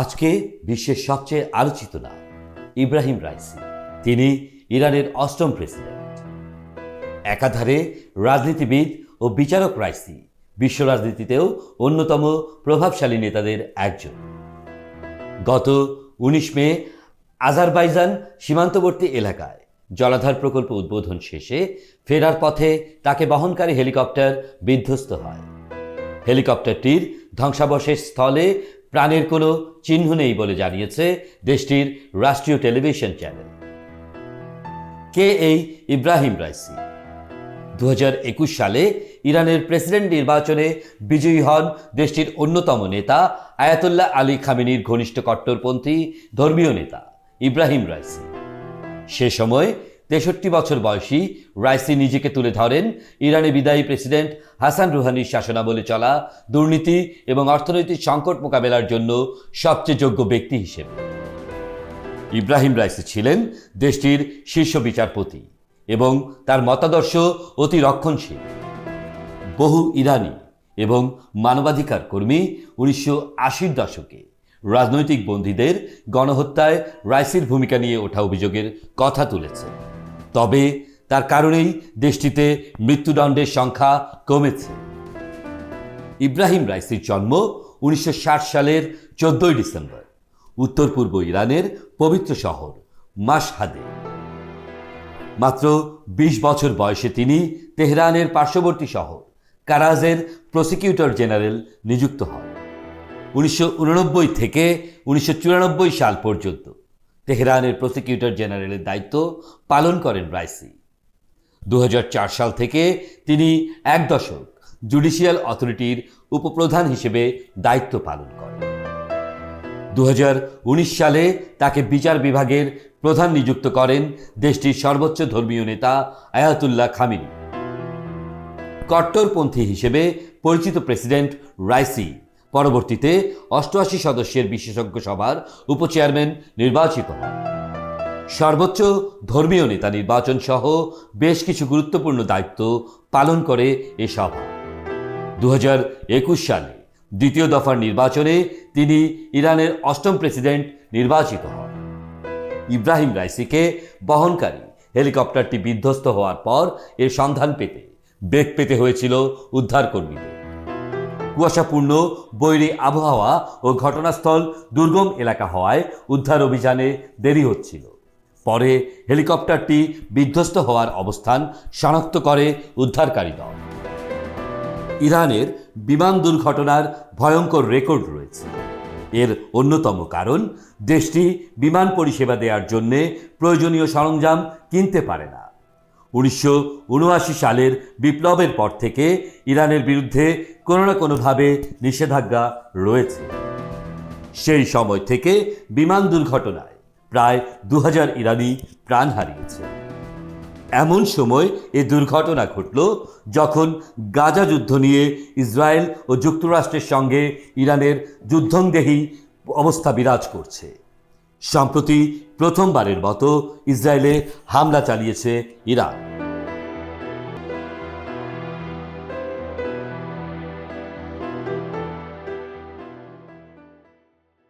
আজকে বিশ্বের সবচেয়ে আলোচিত নাম ইব্রাহিম রাইসি। তিনি ইরানের অষ্টম প্রেসিডেন্ট। একাধারে রাজনীতিবিদ ও বিচারক রাইসি বিশ্ব রাজনীতিতেও অন্যতম প্রভাবশালী নেতাদের একজন। গত 19 মে আজারবাইজান সীমান্তবর্তী এলাকায় জলাধার প্রকল্প উদ্বোধন শেষে ফেরার পথে তাকে বহনকারী হেলিকপ্টার বিধ্বস্ত হয়। হেলিকপ্টারটির ধ্বংসাবশেষ স্থলে প্রাণের কোনো চিহ্ন নেই বলে জানিয়েছে দেশটির রাষ্ট্রীয় টেলিভিশন চ্যানেল। কে এই ইব্রাহিম রাইসি? 2021 সালে ইরানের প্রেসিডেন্ট নির্বাচনে বিজয়ী হন দেশটির অন্যতম নেতা আয়াতুল্লাহ আলী খামেনির ঘনিষ্ঠ কট্টরপন্থী ধর্মীয় নেতা ইব্রাহিম রাইসি। সে সময় 63 বছর বয়সী রাইসি নিজেকে তুলে ধরেন ইরানের বিদায়ী প্রেসিডেন্ট হাসান রুহানির শাসনামলে চলা দুর্নীতি এবং অর্থনৈতিক সংকট মোকাবেলার জন্য সবচেয়ে যোগ্য ব্যক্তি হিসেবে। ইব্রাহিম রাইসি ছিলেন দেশটির শীর্ষ বিচারপতি এবং তার মতাদর্শ অতি রক্ষণশীল। বহু ইরানি এবং মানবাধিকার কর্মী 1980-র দশকে রাজনৈতিক বন্দীদের গণহত্যায় রাইসির ভূমিকা নিয়ে ওঠা অভিযোগের কথা তুলেছে। তবে তার কারণেই দেশটিতে মৃত্যুদণ্ডের সংখ্যা কমেছে। ইব্রাহিম রাইসির জন্ম 1960 সালের 14 ডিসেম্বর উত্তর পূর্ব ইরানের পবিত্র শহর মাশহাদে। মাত্র 20 বছর বয়সে তিনি তেহরানের পার্শ্ববর্তী শহর কারাজের প্রসিকিউটর জেনারেল নিযুক্ত হন। 1989 থেকে 1994 সাল পর্যন্ত তেহরানের প্রসিকিউটর জেনারেলের দায়িত্ব পালন করেন রাইসি। 2004 সাল থেকে তিনি 1 দশক জুডিশিয়াল অথরিটির উপপ্রধান হিসেবে দায়িত্ব পালন করেন। 2019 সালে তাকে বিচার বিভাগের প্রধান নিযুক্ত করেন দেশটির সর্বোচ্চ ধর্মীয় নেতা আয়াতুল্লাহ খামেনি। কট্টরপন্থী হিসেবে পরিচিত প্রেসিডেন্ট রাইসি পরবর্তীতে 88 সদস্যের বিশেষজ্ঞ সভার উপচেয়ারম্যান নির্বাচিত হন। সর্বোচ্চ ধর্মীয় নেতা নির্বাচন সহ বেশ কিছু গুরুত্বপূর্ণ দায়িত্ব পালন করে এ সভা। 2021 সালে দ্বিতীয় দফার নির্বাচনে তিনি ইরানের অষ্টম প্রেসিডেন্ট নির্বাচিত হন। ইব্রাহিম রাইসিকে বহনকারী হেলিকপ্টারটি বিধ্বস্ত হওয়ার পর এর সন্ধান পেতে বেগ পেতে হয়েছিল উদ্ধারকর্মীদের। কুয়াশাপূর্ণ বৈরী আবহাওয়া ও ঘটনাস্থল দুর্গম এলাকা হওয়ায় উদ্ধার অভিযানে দেরি হচ্ছিল। পরে হেলিকপ্টারটি বিধ্বস্ত হওয়ার অবস্থান শনাক্ত করে উদ্ধারকারী দল। ইরানের বিমান দুর্ঘটনার ভয়ঙ্কর রেকর্ড রয়েছে। এর অন্যতম কারণ দেশটি বিমান পরিষেবা দেওয়ার জন্য প্রয়োজনীয় সরঞ্জাম কিনতে পারে না। 1979 সালের বিপ্লবের পর থেকে ইরানের বিরুদ্ধে কোনো না কোনোভাবে নিষেধাজ্ঞা রয়েছে। সেই সময় থেকে বিমান দুর্ঘটনায় প্রায় 2000 ইরানি প্রাণ হারিয়েছে। এমন সময় এ দুর্ঘটনা ঘটল যখন গাজা যুদ্ধ নিয়ে ইসরায়েল ও যুক্তরাষ্ট্রের সঙ্গে ইরানের যুদ্ধংদেহী অবস্থা বিরাজ করছে। সম্প্রতি প্রথমবারের মতো ইসরায়েলে হামলা চালিয়েছে ইরান।